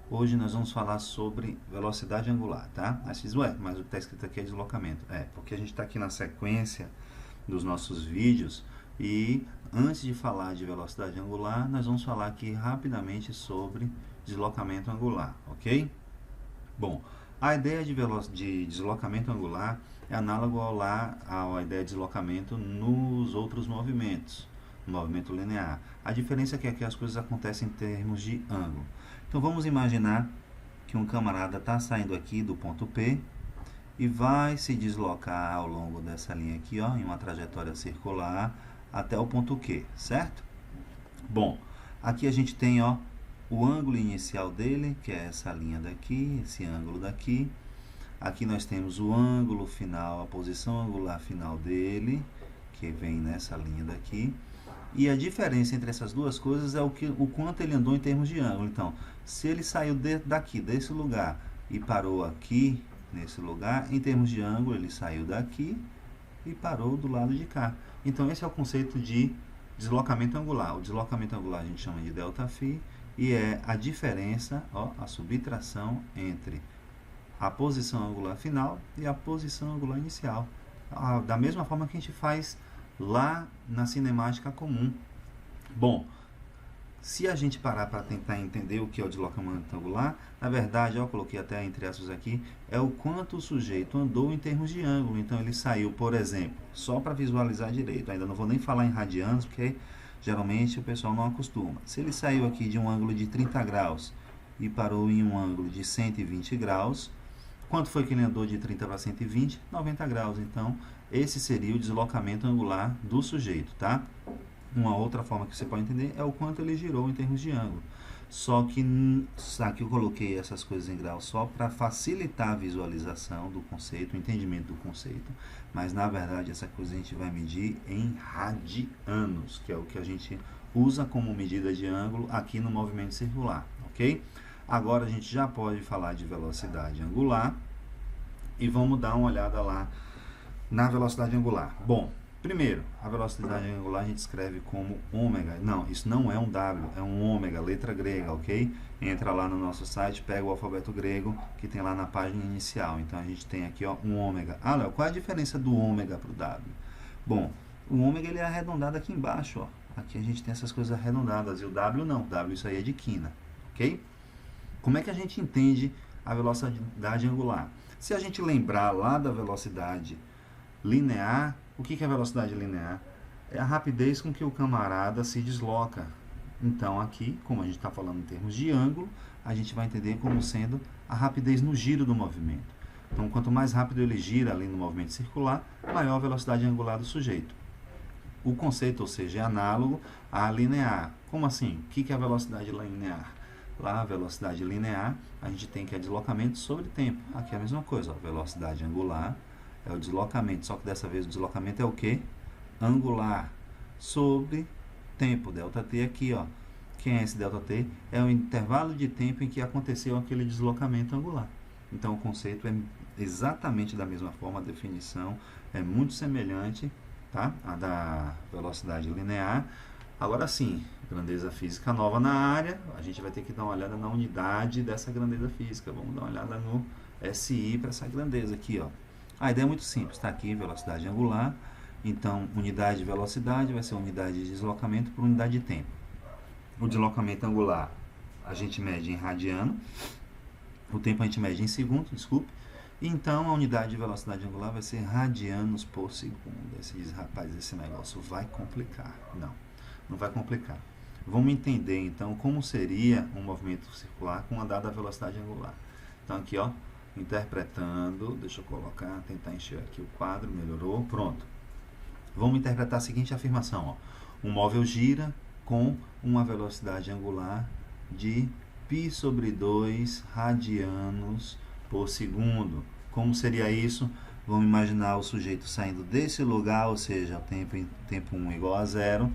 Hoje nós vamos falar sobre velocidade angular, tá? Aí você diz, ué, mas o que está escrito aqui é deslocamento. Porque a gente está aqui na sequência dos nossos vídeos e antes de falar de velocidade angular, nós vamos falar aqui rapidamente sobre deslocamento angular, ok? Bom, a ideia de deslocamento angular é análogo à ideia de deslocamento nos outros movimentos, no movimento linear. A diferença é que aqui as coisas acontecem em termos de ângulo. Então vamos imaginar que um camarada está saindo aqui do ponto P e vai se deslocar ao longo dessa linha aqui, ó, em uma trajetória circular até o ponto Q, certo? Bom, aqui a gente tem, ó, o ângulo inicial dele, que é essa linha daqui, esse ângulo daqui. Aqui nós temos o ângulo final, a posição angular final dele, que vem nessa linha daqui. E a diferença entre essas duas coisas é o quanto ele andou em termos de ângulo. Então, se ele saiu daqui, desse lugar, e parou aqui, nesse lugar, em termos de ângulo, ele saiu daqui e parou do lado de cá. Então, esse é o conceito de deslocamento angular. O deslocamento angular a gente chama de ΔΦ e é a diferença, ó, a subtração entre a posição angular final e a posição angular inicial. Da mesma forma que a gente faz lá na cinemática comum. Bom, se a gente parar para tentar entender o que é o deslocamento angular, na verdade, eu coloquei até entre aspas aqui, é o quanto o sujeito andou em termos de ângulo. Então ele saiu, por exemplo, só para visualizar direito, ainda não vou nem falar em radianos, porque geralmente o pessoal não acostuma. Se ele saiu aqui de um ângulo de 30 graus e parou em um ângulo de 120 graus, quanto foi que ele andou de 30 para 120? 90 graus. Então, esse seria o deslocamento angular do sujeito, tá? Uma outra forma que você pode entender é o quanto ele girou em termos de ângulo. Só que aqui eu coloquei essas coisas em graus só para facilitar a visualização do conceito, o entendimento do conceito. Mas, na verdade, essa coisa a gente vai medir em radianos, que é o que a gente usa como medida de ângulo aqui no movimento circular, ok? Agora a gente já pode falar de velocidade angular e vamos dar uma olhada lá na velocidade angular. Bom, primeiro, a velocidade angular a gente escreve como ômega. Não, isso não é um W, é um ômega, letra grega, ok? Entra lá no nosso site, pega o alfabeto grego que tem lá na página inicial. Então a gente tem aqui, ó, um ômega. Ah, Léo, qual é a diferença do ômega para o W? Bom, o ômega ele é arredondado aqui embaixo, ó. Aqui a gente tem essas coisas arredondadas e o W não. O W isso aí é de quina, ok? Como é que a gente entende a velocidade angular? Se a gente lembrar lá da velocidade linear, o que é a velocidade linear? É a rapidez com que o camarada se desloca. Então aqui, como a gente está falando em termos de ângulo, a gente vai entender como sendo a rapidez no giro do movimento. Então quanto mais rápido ele gira ali no movimento circular, maior a velocidade angular do sujeito. O conceito, ou seja, é análogo à linear. Como assim? O que é a velocidade linear? Lá, a velocidade linear, a gente tem que é deslocamento sobre tempo. Aqui é a mesma coisa, ó, velocidade angular é o deslocamento, só que dessa vez o deslocamento é o quê? Angular sobre tempo, ΔT aqui, ó. Quem é esse ΔT? É o intervalo de tempo em que aconteceu aquele deslocamento angular. Então o conceito é exatamente da mesma forma, a definição é muito semelhante, tá? A da velocidade linear. Agora sim, grandeza física nova na área, a gente vai ter que dar uma olhada na unidade dessa grandeza física. Vamos dar uma olhada no SI para essa grandeza aqui, ó. A ideia é muito simples, está aqui velocidade angular, então unidade de velocidade vai ser unidade de deslocamento por unidade de tempo. O deslocamento angular a gente mede em radiano, o tempo a gente mede em segundo, desculpe. Então a unidade de velocidade angular vai ser radianos por segundo. Aí você diz, rapaz, esse negócio vai complicar. Não vai complicar. Vamos entender então como seria um movimento circular com a dada velocidade angular. Então aqui, ó, interpretando, deixa eu colocar, tentar encher aqui o quadro, melhorou, pronto. Vamos interpretar a seguinte afirmação, ó. Um móvel gira com uma velocidade angular de π sobre 2 radianos por segundo. Como seria isso? Vamos imaginar o sujeito saindo desse lugar, ou seja, o tempo 1 igual a 0.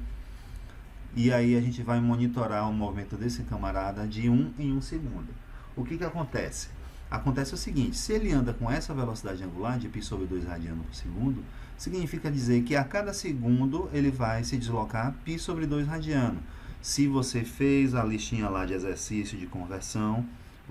E aí a gente vai monitorar o movimento desse camarada de 1 em 1 segundo. O que acontece? Acontece o seguinte, se ele anda com essa velocidade angular de π sobre 2 radianos por segundo, significa dizer que a cada segundo ele vai se deslocar π sobre 2 radianos. Se você fez a listinha lá de exercício de conversão,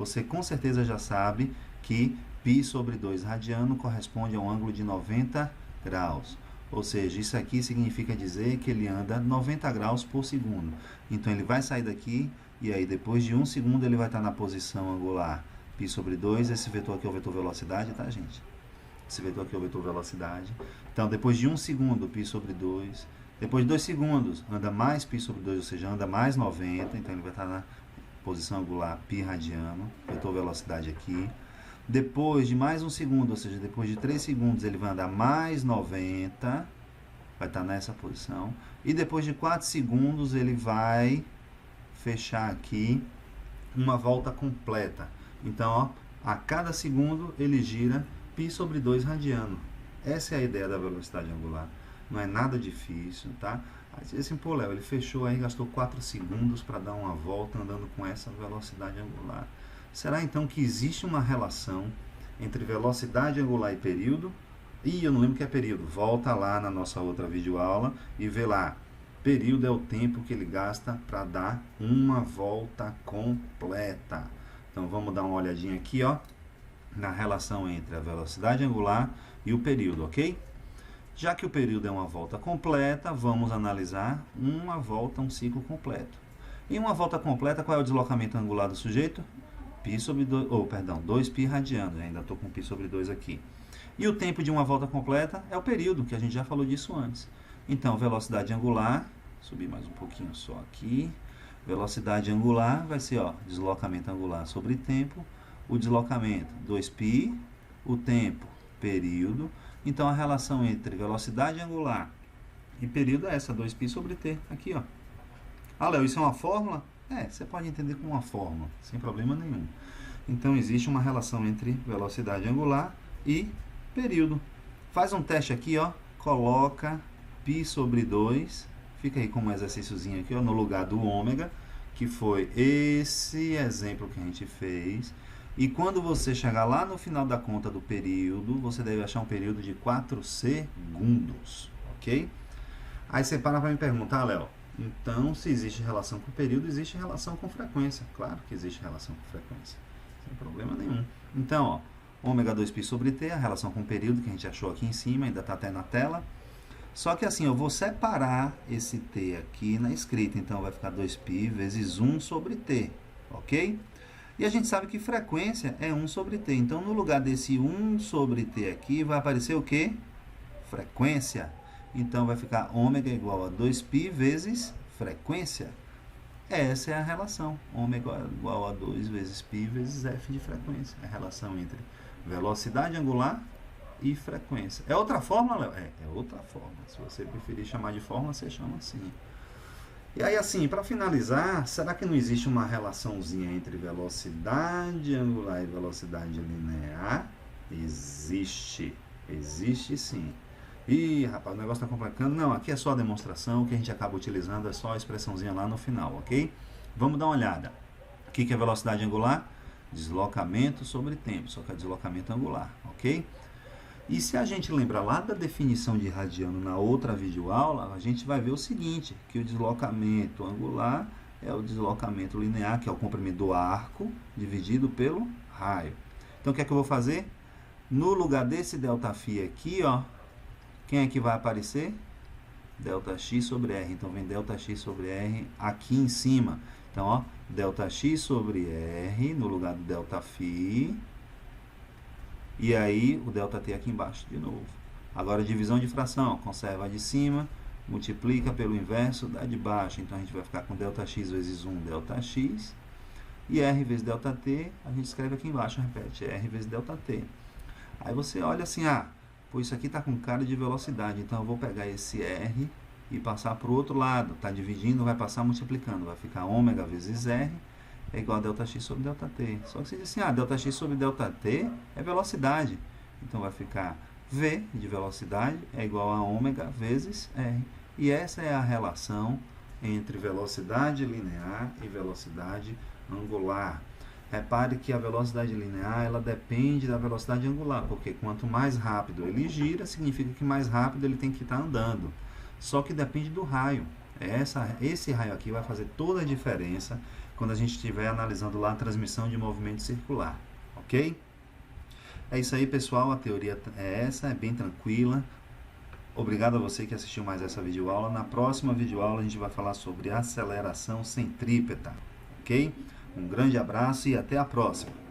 você com certeza já sabe que π sobre 2 radiano corresponde a um ângulo de 90 graus. Ou seja, isso aqui significa dizer que ele anda 90 graus por segundo. Então, ele vai sair daqui e aí depois de 1 segundo ele vai estar na posição angular π sobre 2. Esse vetor aqui é o vetor velocidade, tá, gente? Esse vetor aqui é o vetor velocidade. Então, depois de 1 segundo, π sobre 2. Depois de 2 segundos, anda mais π sobre 2, ou seja, anda mais 90. Então, ele vai estar na posição angular π radiano, vetor velocidade aqui. Depois de mais 1 segundo, ou seja, depois de 3 segundos, ele vai andar mais 90, vai estar nessa posição. E depois de 4 segundos, ele vai fechar aqui uma volta completa. Então, ó, a cada segundo, ele gira π sobre 2 radiano. Essa é a ideia da velocidade angular. Não é nada difícil, tá? Assim, pô, Léo, ele fechou aí, gastou 4 segundos para dar uma volta andando com essa velocidade angular. Será então que existe uma relação entre velocidade angular e período? Ih, eu não lembro o que é período. Volta lá na nossa outra videoaula e vê lá. Período é o tempo que ele gasta para dar uma volta completa. Então vamos dar uma olhadinha aqui, ó, na relação entre a velocidade angular e o período, ok? Já que o período é uma volta completa, vamos analisar uma volta, um ciclo completo. Em uma volta completa, qual é o deslocamento angular do sujeito? π sobre 2, 2π radiano, ainda estou com π sobre 2 aqui. E o tempo de uma volta completa é o período, que a gente já falou disso antes. Então, velocidade angular, subir mais um pouquinho só aqui. Velocidade angular vai ser, ó, deslocamento angular sobre tempo. O deslocamento, 2π, o tempo, período. Então, a relação entre velocidade angular e período é essa, 2π sobre t, aqui, ó. Ah, Léo, isso é uma fórmula? É, você pode entender como uma fórmula, sem problema nenhum. Então, existe uma relação entre velocidade angular e período. Faz um teste aqui, ó, coloca π sobre 2, fica aí como um exercíciozinho aqui, ó, no lugar do ômega, que foi esse exemplo que a gente fez. E quando você chegar lá no final da conta do período, você deve achar um período de 4 segundos, ok? Aí você para me perguntar, Léo, então, se existe relação com o período, existe relação com frequência. Claro que existe relação com frequência, sem problema nenhum. Então, ó, ômega 2π sobre t, a relação com o período que a gente achou aqui em cima, ainda está até na tela. Só que assim, eu vou separar esse t aqui na escrita, então vai ficar 2π vezes 1 sobre t, ok? E a gente sabe que frequência é 1 sobre t, então no lugar desse 1 sobre t aqui, vai aparecer o quê? Frequência. Então, vai ficar ômega igual a 2π vezes frequência. Essa é a relação. Ômega igual a 2 vezes π vezes f de frequência. É a relação entre velocidade angular e frequência. É outra fórmula, Léo? É outra fórmula. Se você preferir chamar de fórmula, você chama assim. E aí, assim, para finalizar, será que não existe uma relaçãozinha entre velocidade angular e velocidade linear? Existe. Existe sim. Ih, rapaz, o negócio está complicando. Não, aqui é só a demonstração, o que a gente acaba utilizando é só a expressãozinha lá no final, ok? Vamos dar uma olhada. O que é velocidade angular? Deslocamento sobre tempo, só que é deslocamento angular, ok? E se a gente lembrar lá da definição de radiano na outra videoaula, a gente vai ver o seguinte, que o deslocamento angular é o deslocamento linear, que é o comprimento do arco, dividido pelo raio. Então, o que é que eu vou fazer? No lugar desse ΔΦ aqui, ó, quem é que vai aparecer? Δx sobre R. Então, vem Δx sobre R aqui em cima. Então, ó, Δx sobre R no lugar do ΔΦ. E aí, o ΔT aqui embaixo de novo. Agora, divisão de fração. Conserva a de cima, multiplica pelo inverso da de baixo. Então, a gente vai ficar com Δx vezes 1 Δx. E R vezes ΔT, a gente escreve aqui embaixo, repete. R vezes ΔT. Aí você olha assim, pô, isso aqui está com cara de velocidade, então eu vou pegar esse R e passar para o outro lado. Está dividindo, vai passar multiplicando. Vai ficar ômega vezes R é igual a Δx sobre ΔT. Só que você diz assim, Δx sobre ΔT é velocidade. Então vai ficar V de velocidade é igual a ômega vezes R. E essa é a relação entre velocidade linear e velocidade angular. Repare que a velocidade linear ela depende da velocidade angular, porque quanto mais rápido ele gira, significa que mais rápido ele tem que estar andando. Só que depende do raio. Esse raio aqui vai fazer toda a diferença quando a gente estiver analisando lá a transmissão de movimento circular, ok? É isso aí, pessoal, a teoria é essa, é bem tranquila. Obrigado a você que assistiu mais essa videoaula. Na próxima videoaula a gente vai falar sobre aceleração centrípeta, ok? Um grande abraço e até a próxima!